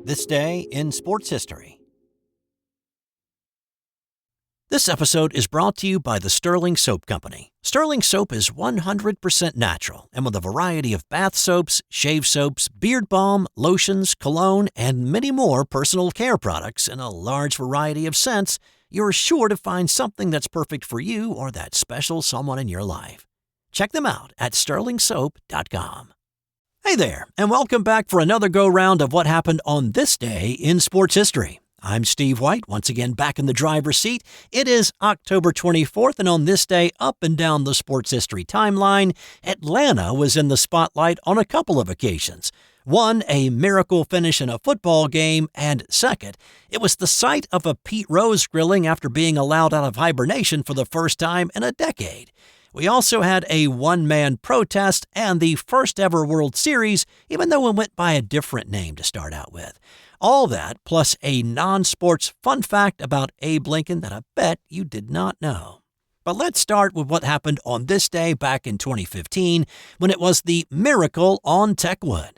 This day in sports history. This episode is brought to you by the Sterling Soap Company. Sterling Soap is 100% natural and with a variety of bath soaps, shave soaps, beard balm, lotions, cologne, and many more personal care products in a large variety of scents, you're sure to find something that's perfect for you or that special someone in your life. Check them out at sterlingsoap.com. Hey there, and welcome back for another go-round of what happened on this day in sports history. I'm Steve White, once again back in the driver's seat. It is October 24th, and on this day, up and down the sports history timeline, Atlanta was in the spotlight on a couple of occasions. One, a miracle finish in a football game, and second, it was the site of a Pete Rose grilling after being allowed out of hibernation for the first time in a decade. We also had a one-man protest and the first ever World Series, even though it went by a different name to start out with. All that, plus a non-sports fun fact about Abe Lincoln that I bet you did not know. But let's start with what happened on this day back in 2015, when it was the Miracle on Techwood.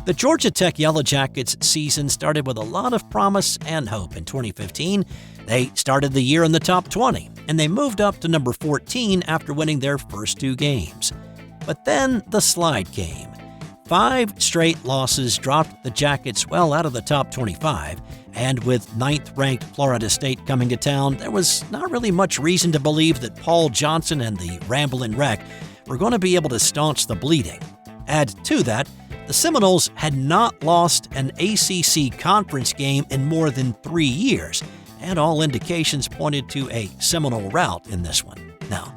The Georgia Tech Yellow Jackets season started with a lot of promise and hope in 2015. They started the year in the top 20, and they moved up to number 14 after winning their first two games. But then the slide came. 5 straight losses dropped the Jackets well out of the top 25, and with 9th-ranked Florida State coming to town, there was not really much reason to believe that Paul Johnson and the Ramblin' Wreck were going to be able to staunch the bleeding. Add to that, the Seminoles had not lost an ACC conference game in more than 3 years, and all indications pointed to a Seminole rout in this one. Now,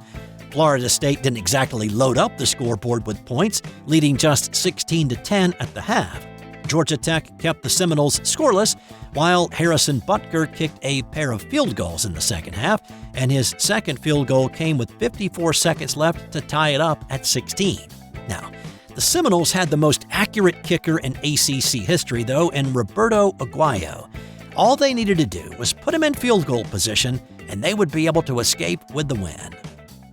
Florida State didn't exactly load up the scoreboard with points, leading just 16-10 at the half. Georgia Tech kept the Seminoles scoreless, while Harrison Butker kicked a pair of field goals in the second half, and his second field goal came with 54 seconds left to tie it up at 16. Now, the Seminoles had the most accurate kicker in ACC history, though, in Roberto Aguayo. All they needed to do was put him in field goal position, and they would be able to escape with the win.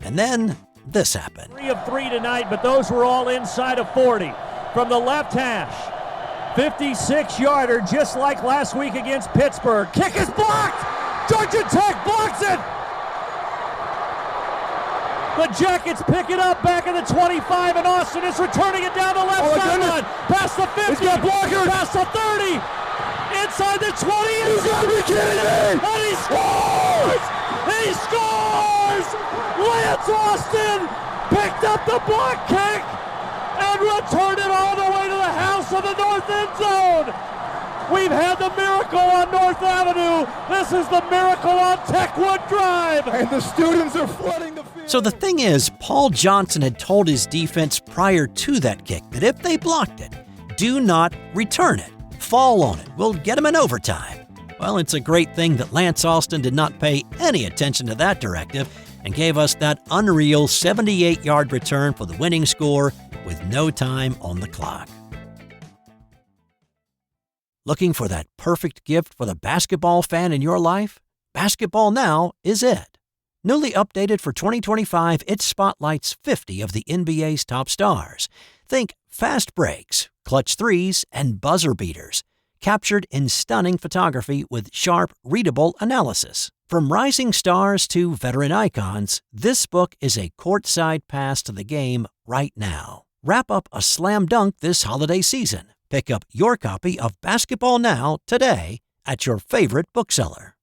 And then this happened. 3 of 3 tonight, but those were all inside of 40. From the left hash, 56-yarder, just like last week against Pittsburgh. Kick is blocked! Georgia Tech blocks it! The Jackets pick it up back at the 25, and Austin is returning it down the left sideline. Past the 50, past the 30, inside the 20. You gotta be kidding me! And he scores! He scores! Lance Austin picked up the block kick and returned it all the way to the house of the north end zone. We've had the miracle on North Avenue. This is the miracle on Techwood Drive. And the students are flooding the field. So the thing is, Paul Johnson had told his defense prior to that kick that if they blocked it, do not return it. Fall on it. We'll get them in overtime. Well, it's a great thing that Lance Austin did not pay any attention to that directive and gave us that unreal 78-yard return for the winning score with no time on the clock. Looking for that perfect gift for the basketball fan in your life? Basketball Now is it. Newly updated for 2025, it spotlights 50 of the NBA's top stars. Think fast breaks, clutch threes, and buzzer beaters, captured in stunning photography with sharp, readable analysis. From rising stars to veteran icons, this book is a courtside pass to the game right now. Wrap up a slam dunk this holiday season. Pick up your copy of Basketball Now today at your favorite bookseller.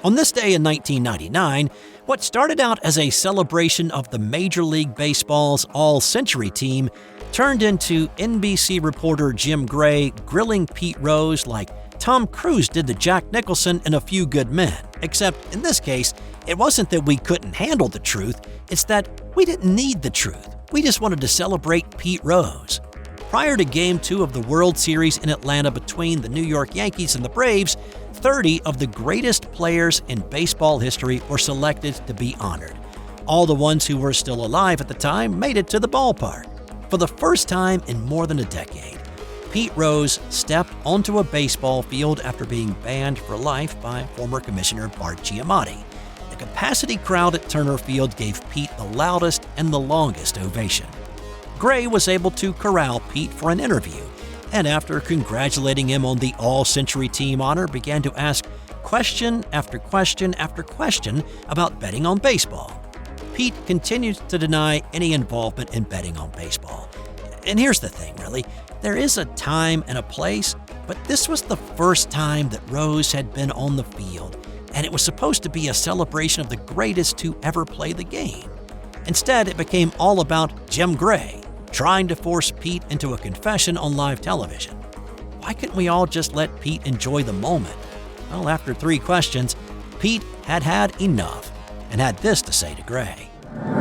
On this day in 1999, what started out as a celebration of the Major League Baseball's all-century team turned into NBC reporter Jim Gray grilling Pete Rose like Tom Cruise did to Jack Nicholson in A Few Good Men. Except in this case, it wasn't that we couldn't handle the truth, it's that we didn't need the truth. We just wanted to celebrate Pete Rose. Prior to Game 2 of the World Series in Atlanta between the New York Yankees and the Braves, 30 of the greatest players in baseball history were selected to be honored. All the ones who were still alive at the time made it to the ballpark. For the first time in more than a decade, Pete Rose stepped onto a baseball field after being banned for life by former Commissioner Bart Giamatti. The capacity crowd at Turner Field gave Pete the loudest and the longest ovation. Gray was able to corral Pete for an interview, and after congratulating him on the All-Century Team honor, began to ask question after question after question about betting on baseball. Pete continued to deny any involvement in betting on baseball. And here's the thing, really. There is a time and a place, but this was the first time that Rose had been on the field, and it was supposed to be a celebration of the greatest to ever play the game. Instead, it became all about Jim Gray trying to force Pete into a confession on live television. Why couldn't we all just let Pete enjoy the moment? Well, after 3 questions, Pete had had enough and had this to say to Gray.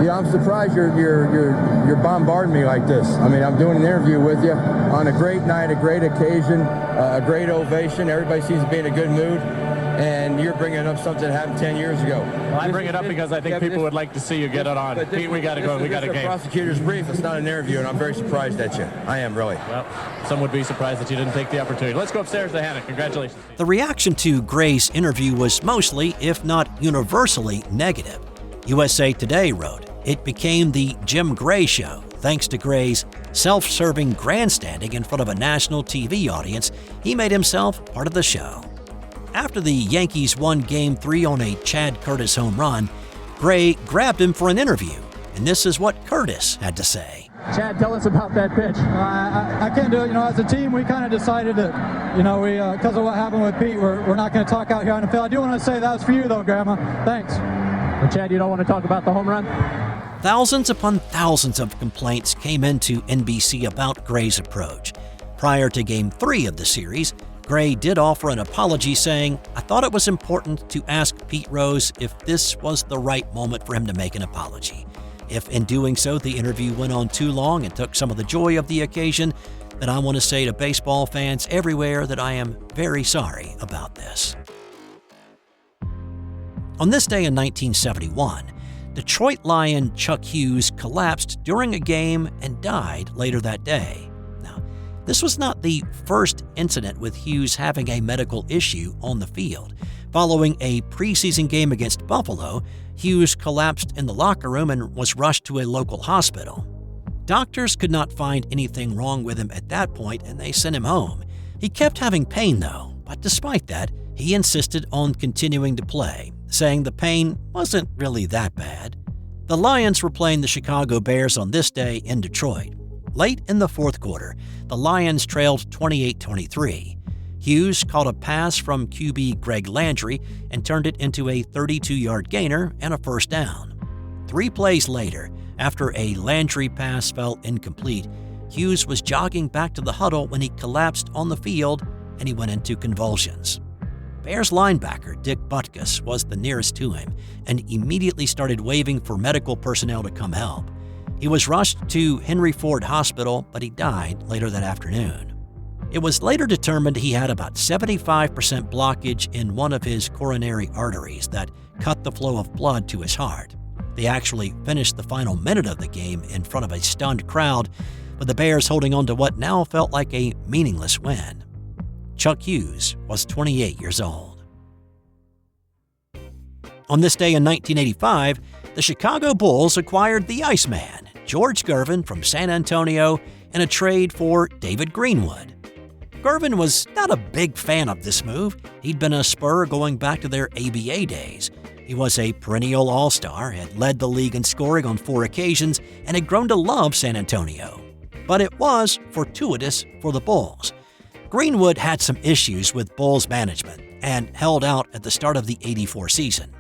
Yeah, I'm surprised you're bombarding me like this. I mean, I'm doing an interview with you on a great night, a great occasion, a great ovation. Everybody seems to be in a good mood, and you're bringing up something that happened 10 years ago. Well, I bring it up because I think people would like to see you get it on. Pete, we got to go. We got a game. This is a prosecutor's brief. It's not an interview, and I'm very surprised at you. I am, really. Well, some would be surprised that you didn't take the opportunity. Let's go upstairs to Hannah. Congratulations. The reaction to Gray's interview was mostly, if not universally, negative. USA Today wrote, "It became the Jim Gray Show. Thanks to Gray's self-serving grandstanding in front of a national TV audience, he made himself part of the show." After the Yankees won Game 3 on a Chad Curtis home run, Gray grabbed him for an interview, and this is what Curtis had to say. Chad, tell us about that pitch. I can't do it. As a team, we kind of decided that, because of what happened with Pete, we're not going to talk out here on the field. I do want to say that was for you, though, Grandma. Thanks. Well, Chad, you don't want to talk about the home run? Thousands upon thousands of complaints came into NBC about Gray's approach. Prior to Game 3 of the series, Gray did offer an apology saying, "I thought it was important to ask Pete Rose if this was the right moment for him to make an apology. If in doing so the interview went on too long and took some of the joy of the occasion, then I want to say to baseball fans everywhere that I am very sorry about this." On this day in 1971, Detroit Lion Chuck Hughes collapsed during a game and died later that day. Now, this was not the first incident with Hughes having a medical issue on the field. Following a preseason game against Buffalo, Hughes collapsed in the locker room and was rushed to a local hospital. Doctors could not find anything wrong with him at that point, and they sent him home. He kept having pain, though, but despite that, he insisted on continuing to play, saying the pain wasn't really that bad. The Lions were playing the Chicago Bears on this day in Detroit. Late in the fourth quarter, the Lions trailed 28-23. Hughes caught a pass from QB Greg Landry and turned it into a 32-yard gainer and a first down. 3 plays later, after a Landry pass fell incomplete, Hughes was jogging back to the huddle when he collapsed on the field and he went into convulsions. Bears linebacker Dick Butkus was the nearest to him and immediately started waving for medical personnel to come help. He was rushed to Henry Ford Hospital, but he died later that afternoon. It was later determined he had about 75% blockage in one of his coronary arteries that cut the flow of blood to his heart. They actually finished the final minute of the game in front of a stunned crowd, with the Bears holding on to what now felt like a meaningless win. Chuck Hughes was 28 years old. On this day in 1985, the Chicago Bulls acquired the Iceman, George Gervin, from San Antonio in a trade for David Greenwood. Gervin was not a big fan of this move. He'd been a Spur going back to their ABA days. He was a perennial all-star, had led the league in scoring on 4 occasions, and had grown to love San Antonio. But it was fortuitous for the Bulls. Greenwood had some issues with Bulls management and held out at the start of the '84 season.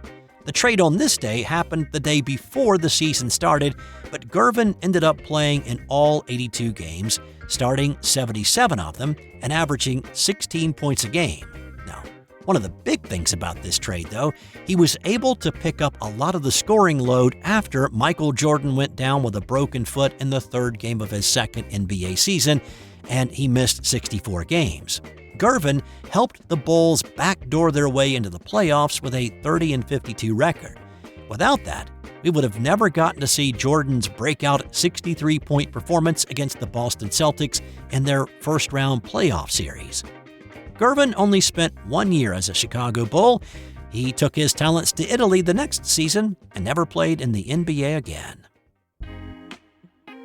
The trade on this day happened the day before the season started, but Gervin ended up playing in all 82 games, starting 77 of them and averaging 16 points a game. Now, one of the big things about this trade, though, he was able to pick up a lot of the scoring load after Michael Jordan went down with a broken foot in the 3rd game of his 2nd NBA season, and he missed 64 games. Gervin helped the Bulls backdoor their way into the playoffs with a 30-52 record. Without that, we would have never gotten to see Jordan's breakout 63-point performance against the Boston Celtics in their first-round playoff series. Gervin only spent 1 year as a Chicago Bull. He took his talents to Italy the next season and never played in the NBA again.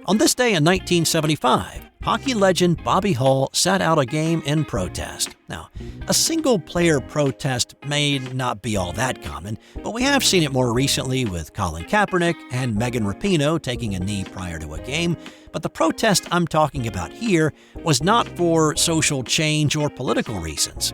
On this day in 1975, hockey legend Bobby Hull sat out a game in protest. Now, a single-player protest may not be all that common, but we have seen it more recently with Colin Kaepernick and Megan Rapinoe taking a knee prior to a game. But the protest I'm talking about here was not for social change or political reasons.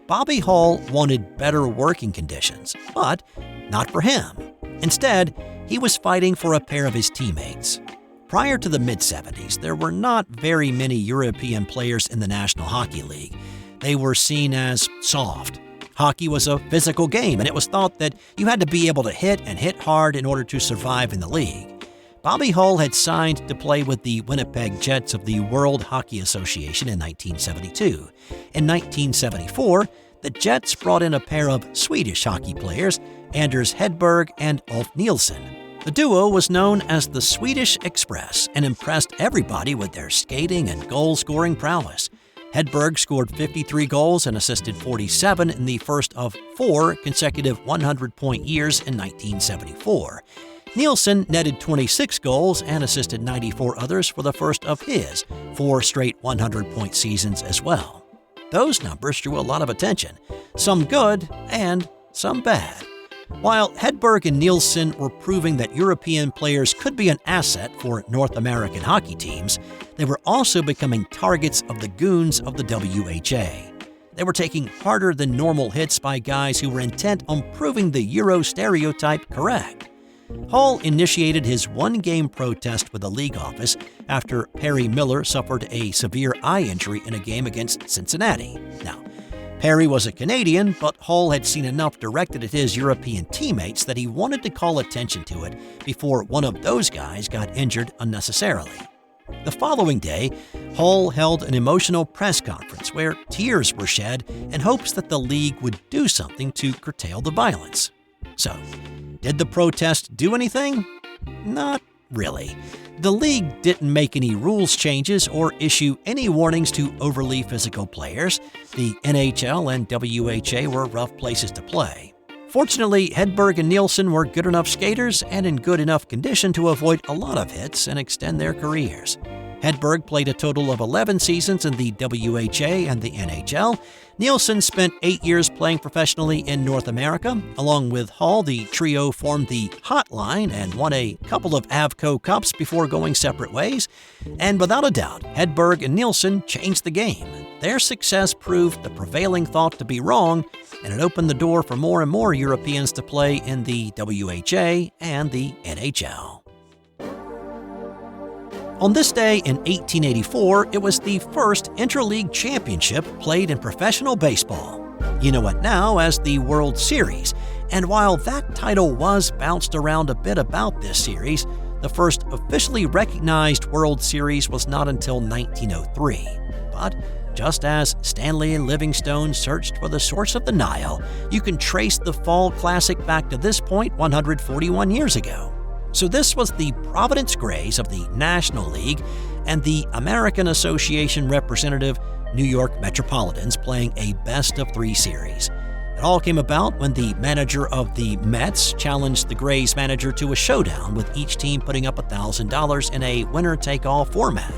Bobby Hull wanted better working conditions, but not for him. Instead, he was fighting for a pair of his teammates. Prior to the mid-70s, there were not very many European players in the National Hockey League. They were seen as soft. Hockey was a physical game, and it was thought that you had to be able to hit and hit hard in order to survive in the league. Bobby Hull had signed to play with the Winnipeg Jets of the World Hockey Association in 1972. In 1974, the Jets brought in a pair of Swedish hockey players, Anders Hedberg and Ulf Nilsson. The duo was known as the Swedish Express and impressed everybody with their skating and goal-scoring prowess. Hedberg scored 53 goals and assisted 47 in the first of 4 consecutive 100-point years in 1974. Nilsson netted 26 goals and assisted 94 others for the first of his 4 straight 100-point seasons as well. Those numbers drew a lot of attention, some good and some bad. While Hedberg and Nilsson were proving that European players could be an asset for North American hockey teams, they were also becoming targets of the goons of the WHA. They were taking harder than normal hits by guys who were intent on proving the Euro stereotype correct. Hull initiated his one-game protest with the league office after Perry Miller suffered a severe eye injury in a game against Cincinnati. Now, Perry was a Canadian, but Hull had seen enough directed at his European teammates that he wanted to call attention to it before one of those guys got injured unnecessarily. The following day, Hull held an emotional press conference where tears were shed in hopes that the league would do something to curtail the violence. So, did the protest do anything? Not really. The league didn't make any rules changes or issue any warnings to overly physical players. The NHL and WHA were rough places to play. Fortunately, Hedberg and Nilsson were good enough skaters and in good enough condition to avoid a lot of hits and extend their careers. Hedberg played a total of 11 seasons in the WHA and the NHL. Nilsson spent 8 years playing professionally in North America. Along with Hull, the trio formed the Hotline and won a couple of Avco Cups before going separate ways. And without a doubt, Hedberg and Nilsson changed the game. Their success proved the prevailing thought to be wrong, and it opened the door for more and more Europeans to play in the WHA and the NHL. On this day in 1884, it was the first interleague championship played in professional baseball. You know it now as the World Series, and while that title was bounced around a bit about this series, the first officially recognized World Series was not until 1903. But just as Stanley and Livingstone searched for the source of the Nile, you can trace the Fall Classic back to this point 141 years ago. So this was the Providence Grays of the National League and the American Association representative New York Metropolitans playing a best-of-3 series. It all came about when the manager of the Mets challenged the Grays manager to a showdown, with each team putting up $1,000 in a winner-take-all format.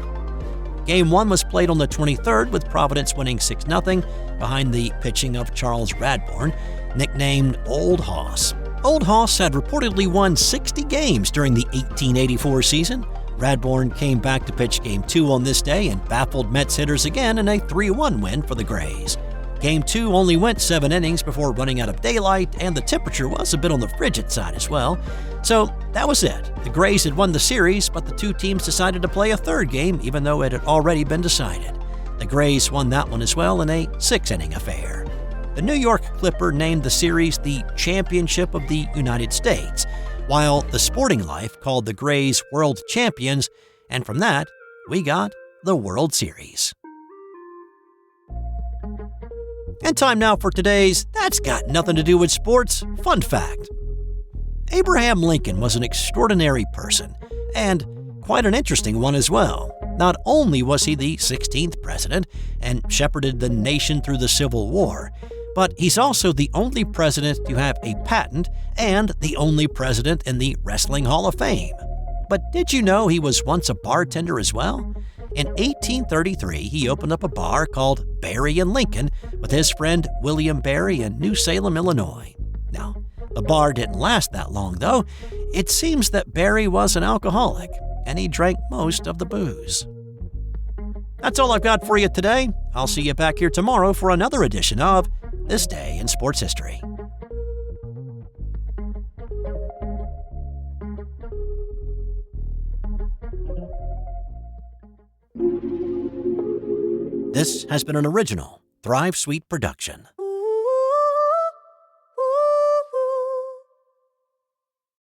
Game 1 was played on the 23rd, with Providence winning 6-0 behind the pitching of Charles Radbourn, nicknamed Old Hoss. Old Hoss had reportedly won 60 games during the 1884 season. Radbourn came back to pitch Game 2 on this day and baffled Mets hitters again in a 3-1 win for the Grays. Game 2 only went 7 innings before running out of daylight, and the temperature was a bit on the frigid side as well. So that was it. The Grays had won the series, but the two teams decided to play a third game even though it had already been decided. The Grays won that one as well in a 6-inning affair. The New York Clipper named the series the Championship of the United States, while the Sporting Life called the Grays World Champions, and from that, we got the World Series. And time now for today's That's Got Nothing to Do with Sports fun fact. Abraham Lincoln was an extraordinary person, and quite an interesting one as well. Not only was he the 16th president and shepherded the nation through the Civil War, but he's also the only president to have a patent and the only president in the Wrestling Hall of Fame. But did you know he was once a bartender as well? In 1833, he opened up a bar called Barry and Lincoln with his friend William Barry in New Salem, Illinois. Now, the bar didn't last that long, though. It seems that Barry was an alcoholic, and he drank most of the booze. That's all I've got for you today. I'll see you back here tomorrow for another edition of This Day in Sports History. This has been an original Thrive Suite production.